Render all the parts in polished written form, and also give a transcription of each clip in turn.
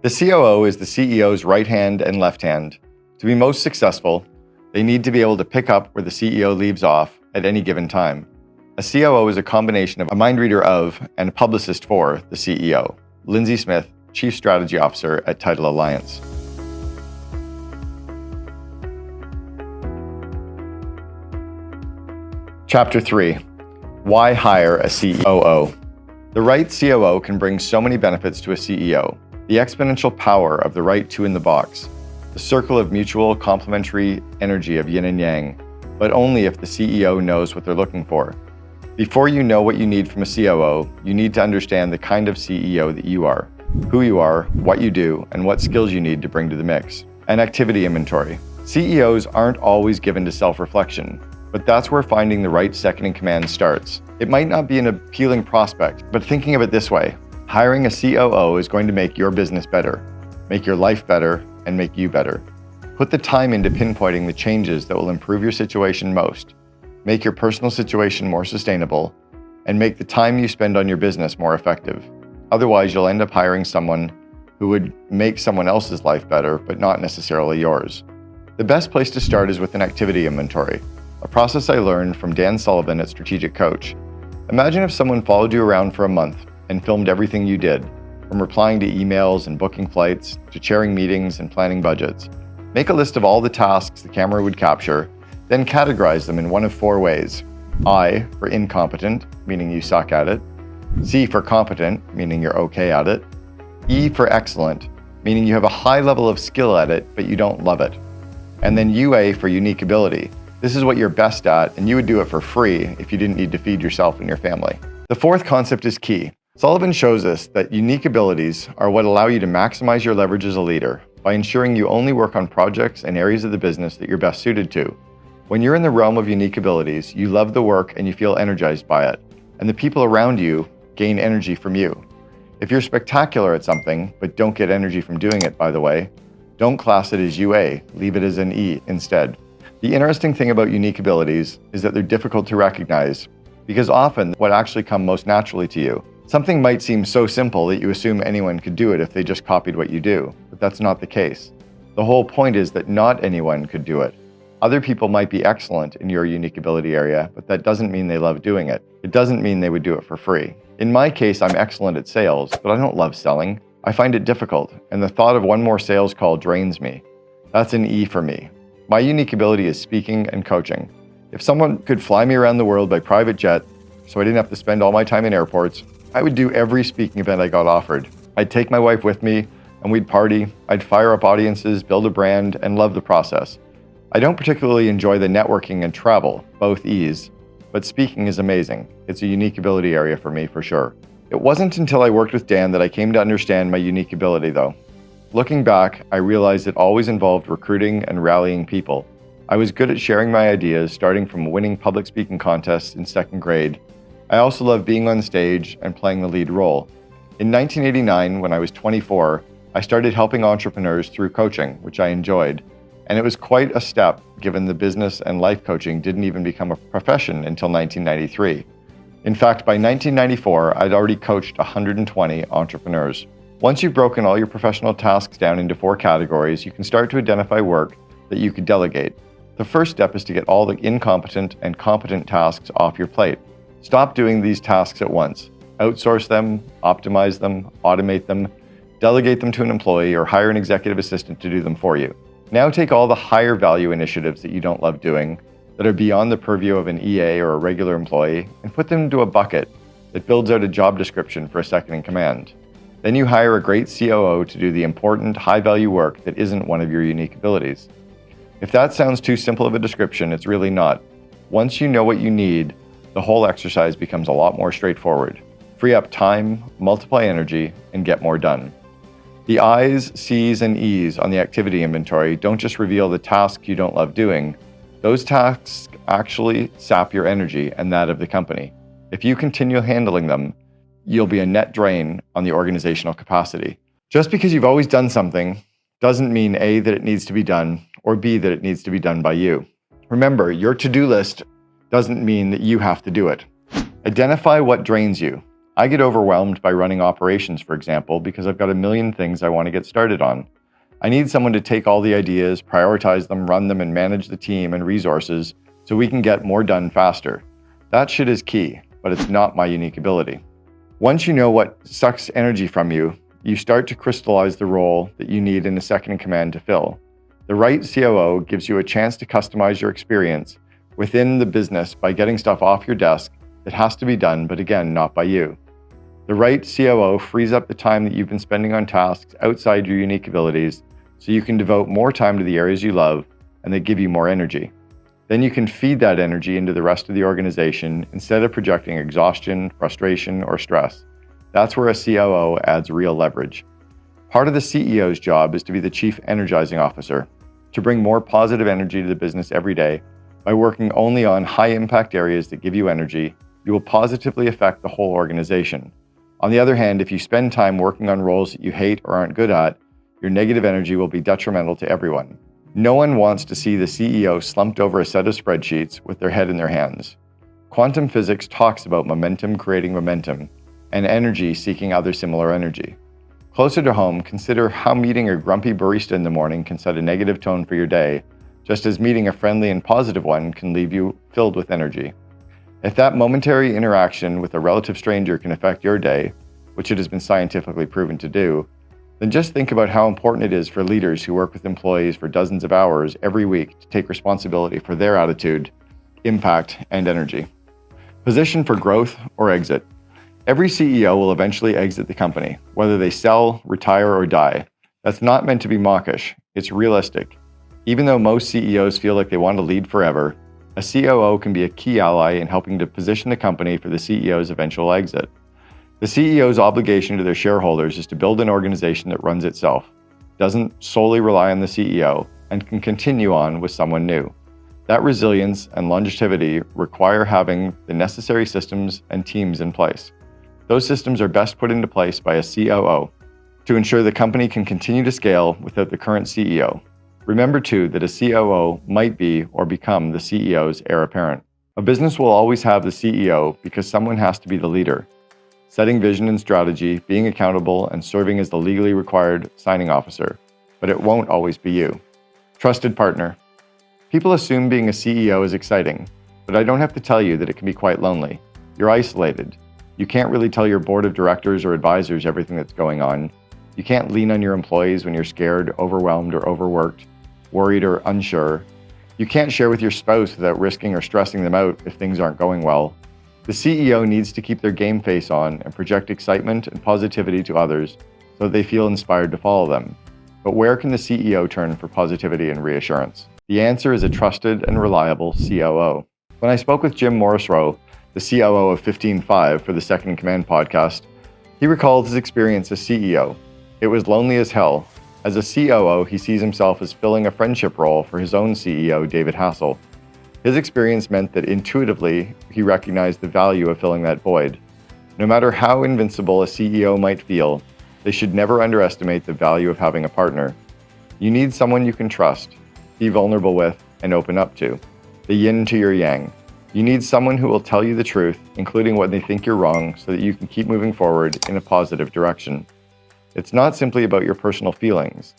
The COO is the CEO's right hand and left hand. To be most successful, they need to be able to pick up where the CEO leaves off at any given time. A COO is a combination of a mind reader of and a publicist for the CEO. Lindsay Smith, Chief Strategy Officer at COO Alliance. Chapter 3. Why hire a COO? The right COO can bring so many benefits to a CEO. The exponential power of the right two in the box. The circle of mutual complementary energy of yin and yang, but only if the CEO knows what they're looking for. Before you know what you need from a COO, you need to understand the kind of CEO that you are, who you are, what you do, and what skills you need to bring to the mix. An activity inventory. CEOs aren't always given to self-reflection, but that's where finding the right second in command starts. It might not be an appealing prospect, but thinking of it this way, hiring a COO is going to make your business better, make your life better, and make you better. Put the time into pinpointing the changes that will improve your situation most, make your personal situation more sustainable, and make the time you spend on your business more effective. Otherwise, you'll end up hiring someone who would make someone else's life better, but not necessarily yours. The best place to start is with an activity inventory, a process I learned from Dan Sullivan at Strategic Coach. Imagine if someone followed you around for a month and filmed everything you did, from replying to emails and booking flights, to chairing meetings and planning budgets. Make a list of all the tasks the camera would capture, then categorize them in one of four ways. I for incompetent, meaning you suck at it. C for competent, meaning you're okay at it. E for excellent, meaning you have a high level of skill at it, but you don't love it. And then UA for unique ability. This is what you're best at, and you would do it for free if you didn't need to feed yourself and your family. The fourth concept is key. Sullivan shows us that unique abilities are what allow you to maximize your leverage as a leader by ensuring you only work on projects and areas of the business that you're best suited to. When you're in the realm of unique abilities, you love the work and you feel energized by it, and the people around you gain energy from you. If you're spectacular at something, but don't get energy from doing it, by the way, don't class it as UA, leave it as an E instead. The interesting thing about unique abilities is that they're difficult to recognize because often what actually come most naturally to you. Something might seem so simple that you assume anyone could do it if they just copied what you do, but that's not the case. The whole point is that not anyone could do it. Other people might be excellent in your unique ability area, but that doesn't mean they love doing it. It doesn't mean they would do it for free. In my case, I'm excellent at sales, but I don't love selling. I find it difficult, and the thought of one more sales call drains me. That's an E for me. My unique ability is speaking and coaching. If someone could fly me around the world by private jet, so I didn't have to spend all my time in airports, I would do every speaking event I got offered. I'd take my wife with me, and we'd party. I'd fire up audiences, build a brand, and love the process. I don't particularly enjoy the networking and travel, both E's, but speaking is amazing. It's a unique ability area for me, for sure. It wasn't until I worked with Dan that I came to understand my unique ability, though. Looking back, I realized it always involved recruiting and rallying people. I was good at sharing my ideas, starting from winning public speaking contests in second grade. I also loved being on stage and playing the lead role. In 1989, when I was 24, I started helping entrepreneurs through coaching, which I enjoyed. And it was quite a step, given the business and life coaching didn't even become a profession until 1993. In fact, by 1994, I'd already coached 120 entrepreneurs. Once you've broken all your professional tasks down into 4 categories, you can start to identify work that you could delegate. The first step is to get all the incompetent and competent tasks off your plate. Stop doing these tasks at once. Outsource them, optimize them, automate them, delegate them to an employee, or hire an executive assistant to do them for you. Now take all the higher value initiatives that you don't love doing, that are beyond the purview of an EA or a regular employee, and put them into a bucket that builds out a job description for a second in command. Then you hire a great COO to do the important, high-value work that isn't one of your unique abilities. If that sounds too simple of a description, it's really not. Once you know what you need, the whole exercise becomes a lot more straightforward. Free up time, multiply energy, and get more done. The I's, C's, and E's on the activity inventory don't just reveal the tasks you don't love doing. Those tasks actually sap your energy and that of the company. If you continue handling them, you'll be a net drain on the organizational capacity. Just because you've always done something doesn't mean A, that it needs to be done, or B, that it needs to be done by you. Remember, your to-do list doesn't mean that you have to do it. Identify what drains you. I get overwhelmed by running operations, for example, because I've got a million things I want to get started on. I need someone to take all the ideas, prioritize them, run them, and manage the team and resources so we can get more done faster. That shit is key, but it's not my unique ability. Once you know what sucks energy from you, you start to crystallize the role that you need in a second in command to fill. The right COO gives you a chance to customize your experience within the business by getting stuff off your desk that has to be done, but again, not by you. The right COO frees up the time that you've been spending on tasks outside your unique abilities so you can devote more time to the areas you love and that give you more energy. Then you can feed that energy into the rest of the organization instead of projecting exhaustion, frustration, or stress. That's where a COO adds real leverage. Part of the CEO's job is to be the chief energizing officer, to bring more positive energy to the business every day. By working only on high-impact areas that give you energy, you will positively affect the whole organization. On the other hand, if you spend time working on roles that you hate or aren't good at, your negative energy will be detrimental to everyone. No one wants to see the CEO slumped over a set of spreadsheets with their head in their hands. Quantum physics talks about momentum creating momentum, and energy seeking other similar energy. Closer to home, consider how meeting a grumpy barista in the morning can set a negative tone for your day, just as meeting a friendly and positive one can leave you filled with energy. If that momentary interaction with a relative stranger can affect your day, which it has been scientifically proven to do, then just think about how important it is for leaders who work with employees for dozens of hours every week to take responsibility for their attitude, impact, and energy. Position for growth or exit. Every CEO will eventually exit the company, whether they sell, retire, or die. That's not meant to be mawkish, it's realistic. Even though most CEOs feel like they want to lead forever, a COO can be a key ally in helping to position the company for the CEO's eventual exit. The CEO's obligation to their shareholders is to build an organization that runs itself, doesn't solely rely on the CEO, and can continue on with someone new. That resilience and longevity require having the necessary systems and teams in place. Those systems are best put into place by a COO to ensure the company can continue to scale without the current CEO. Remember too that a COO might be or become the CEO's heir apparent. A business will always have the CEO because someone has to be the leader, setting vision and strategy, being accountable, and serving as the legally required signing officer, but it won't always be you. Trusted partner. People assume being a CEO is exciting, but I don't have to tell you that it can be quite lonely. You're isolated. You can't really tell your board of directors or advisors everything that's going on. You can't lean on your employees when you're scared, overwhelmed, or overworked, worried, or unsure. You can't share with your spouse without risking or stressing them out if things aren't going well. The CEO needs to keep their game face on and project excitement and positivity to others so that they feel inspired to follow them. But where can the CEO turn for positivity and reassurance? The answer is a trusted and reliable COO. When I spoke with Jim Morrisroe, the COO of 15.5 for the Second in Command podcast, he recalled his experience as CEO. It was lonely as hell. As a COO, he sees himself as filling a friendship role for his own CEO, David Hassel. His experience meant that intuitively, he recognized the value of filling that void. No matter how invincible a CEO might feel, they should never underestimate the value of having a partner. You need someone you can trust, be vulnerable with, and open up to. The yin to your yang. You need someone who will tell you the truth, including when they think you're wrong, so that you can keep moving forward in a positive direction. It's not simply about your personal feelings.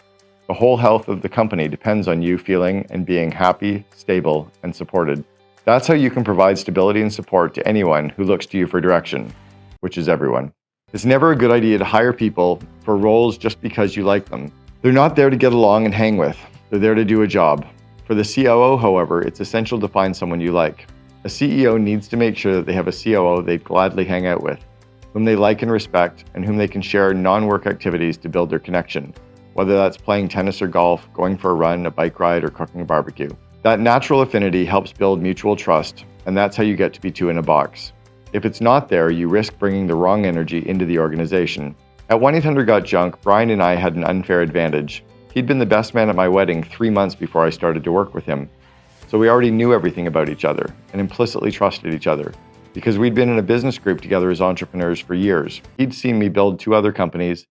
The whole health of the company depends on you feeling and being happy, stable, and supported. That's how you can provide stability and support to anyone who looks to you for direction, which is everyone. It's never a good idea to hire people for roles just because you like them. They're not there to get along and hang with. They're there to do a job. For the COO, however, it's essential to find someone you like. A CEO needs to make sure that they have a COO they'd gladly hang out with, whom they like and respect, and whom they can share non-work activities to build their connection, whether that's playing tennis or golf, going for a run, a bike ride, or cooking a barbecue. That natural affinity helps build mutual trust, and that's how you get to be two in a box. If it's not there, you risk bringing the wrong energy into the organization. At 1-800-GOT-JUNK, Brian and I had an unfair advantage. He'd been the best man at my wedding 3 months before I started to work with him. So we already knew everything about each other and implicitly trusted each other because we'd been in a business group together as entrepreneurs for years. He'd seen me build 2 other companies.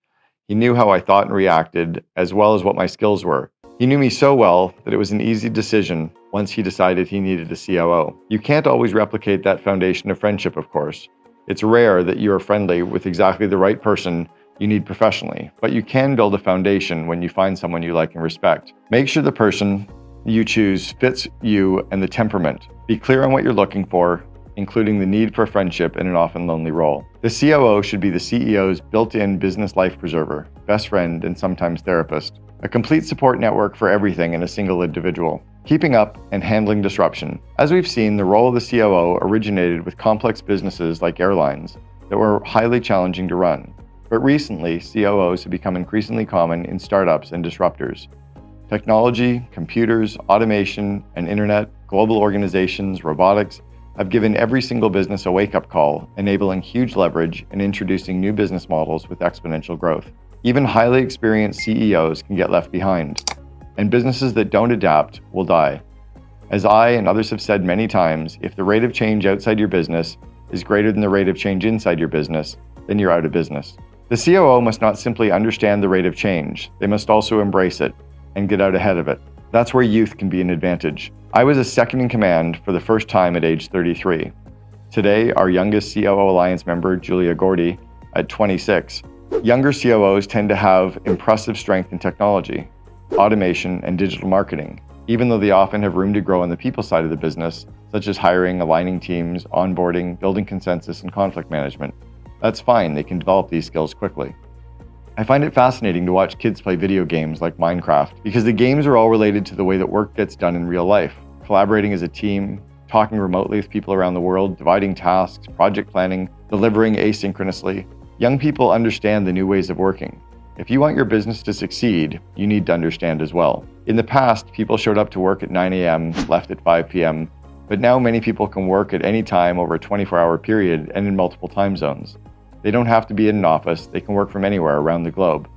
He knew how I thought and reacted, as well as what my skills were. He knew me so well that it was an easy decision once he decided he needed a COO. You can't always replicate that foundation of friendship, of course. It's rare that you are friendly with exactly the right person you need professionally, but you can build a foundation when you find someone you like and respect. Make sure the person you choose fits you and the temperament. Be clear on what you're looking for, including the need for friendship in an often lonely role. The COO should be the CEO's built-in business life preserver, best friend, and sometimes therapist. A complete support network for everything in a single individual. Keeping up and handling disruption. As we've seen, the role of the COO originated with complex businesses like airlines that were highly challenging to run. But recently, COOs have become increasingly common in startups and disruptors. Technology, computers, automation, and internet, global organizations, robotics have given every single business a wake-up call, enabling huge leverage and introducing new business models with exponential growth. Even highly experienced CEOs can get left behind, and businesses that don't adapt will die. As I and others have said many times, if the rate of change outside your business is greater than the rate of change inside your business, then you're out of business. The COO must not simply understand the rate of change, they must also embrace it and get out ahead of it. That's where youth can be an advantage. I was a second in command for the first time at age 33. Today, our youngest COO Alliance member, Julia Gordy, at 26. Younger COOs tend to have impressive strength in technology, automation, and digital marketing, even though they often have room to grow on the people side of the business, such as hiring, aligning teams, onboarding, building consensus, and conflict management. That's fine, they can develop these skills quickly. I find it fascinating to watch kids play video games like Minecraft because the games are all related to the way that work gets done in real life. Collaborating as a team, talking remotely with people around the world, dividing tasks, project planning, delivering asynchronously. Young people understand the new ways of working. If you want your business to succeed, you need to understand as well. In the past, people showed up to work at 9 a.m., left at 5 p.m., but now many people can work at any time over a 24-hour period and in multiple time zones. They don't have to be in an office, they can work from anywhere around the globe.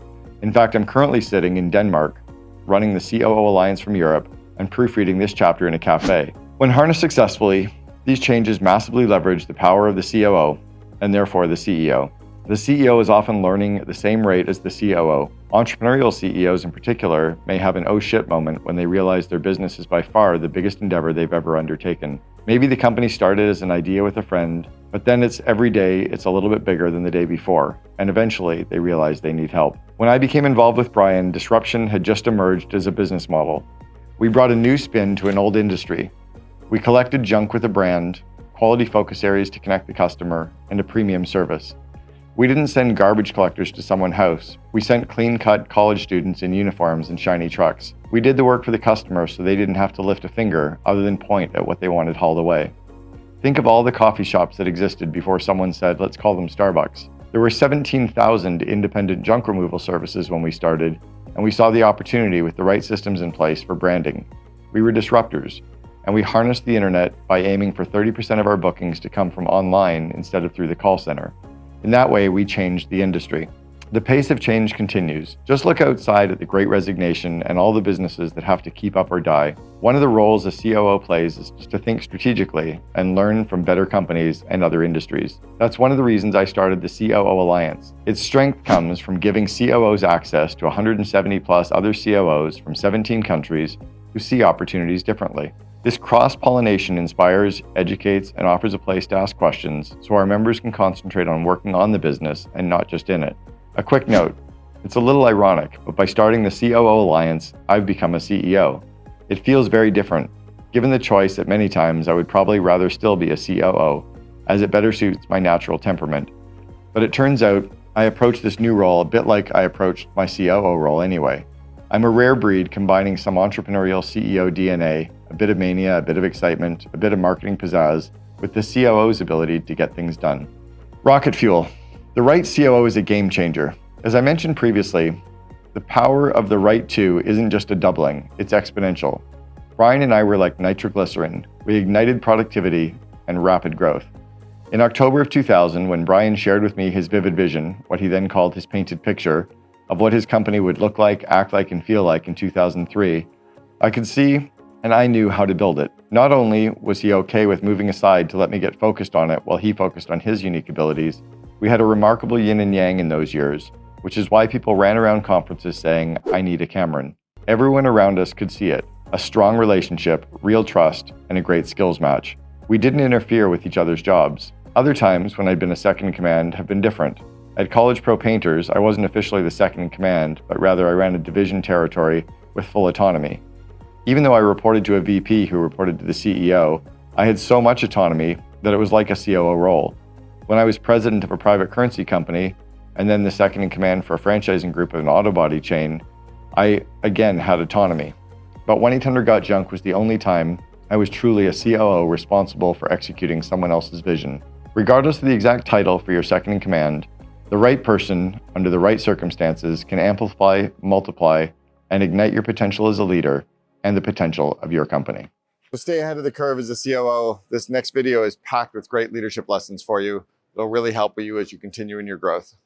In fact, I'm currently sitting in Denmark, running the COO Alliance from Europe, and proofreading this chapter in a cafe. When harnessed successfully, these changes massively leverage the power of the COO, and therefore the CEO. The CEO is often learning at the same rate as the COO. Entrepreneurial CEOs in particular may have an oh shit moment when they realize their business is by far the biggest endeavor they've ever undertaken. Maybe the company started as an idea with a friend, but then every day it's a little bit bigger than the day before, and eventually they realize they need help. When I became involved with Brian, disruption had just emerged as a business model. We brought a new spin to an old industry. We collected junk with a brand, quality focus areas to connect the customer, and a premium service. We didn't send garbage collectors to someone's house. We sent clean-cut college students in uniforms and shiny trucks. We did the work for the customer so they didn't have to lift a finger other than point at what they wanted hauled away. Think of all the coffee shops that existed before someone said, let's call them Starbucks. There were 17,000 independent junk removal services when we started, and we saw the opportunity with the right systems in place for branding. We were disruptors, and we harnessed the internet by aiming for 30% of our bookings to come from online instead of through the call center. In that way, we changed the industry. The pace of change continues. Just look outside at the Great Resignation and all the businesses that have to keep up or die. One of the roles a COO plays is to think strategically and learn from better companies and other industries. That's one of the reasons I started the COO Alliance. Its strength comes from giving COOs access to 170 plus other COOs from 17 countries who see opportunities differently. This cross-pollination inspires, educates, and offers a place to ask questions so our members can concentrate on working on the business and not just in it. A quick note, it's a little ironic, but by starting the COO Alliance, I've become a CEO. It feels very different. Given the choice at many times, I would probably rather still be a COO, as it better suits my natural temperament. But it turns out, I approach this new role a bit like I approached my COO role anyway. I'm a rare breed combining some entrepreneurial CEO DNA, a bit of mania, a bit of excitement, a bit of marketing pizzazz, with the COO's ability to get things done. Rocket fuel. The right COO is a game changer. As I mentioned previously, the power of the right two isn't just a doubling, it's exponential. Brian and I were like nitroglycerin. We ignited productivity and rapid growth. In October of 2000, when Brian shared with me his vivid vision, what he then called his painted picture, of what his company would look like, act like, and feel like in 2003, I could see and I knew how to build it. Not only was he okay with moving aside to let me get focused on it while he focused on his unique abilities, we had a remarkable yin and yang in those years, which is why people ran around conferences saying, I need a Cameron. Everyone around us could see it. A strong relationship, real trust, and a great skills match. We didn't interfere with each other's jobs. Other times, when I'd been a second in command, have been different. At College Pro Painters, I wasn't officially the second in command, but rather I ran a division territory with full autonomy. Even though I reported to a VP who reported to the CEO, I had so much autonomy that it was like a COO role. When I was president of a private currency company, and then the second in command for a franchising group of an auto body chain, I again had autonomy. But 1-800-GOT-JUNK was the only time I was truly a COO responsible for executing someone else's vision. Regardless of the exact title for your second in command, the right person, under the right circumstances, can amplify, multiply, and ignite your potential as a leader and the potential of your company. So stay ahead of the curve as a COO. This next video is packed with great leadership lessons for you. It'll really help you as you continue in your growth.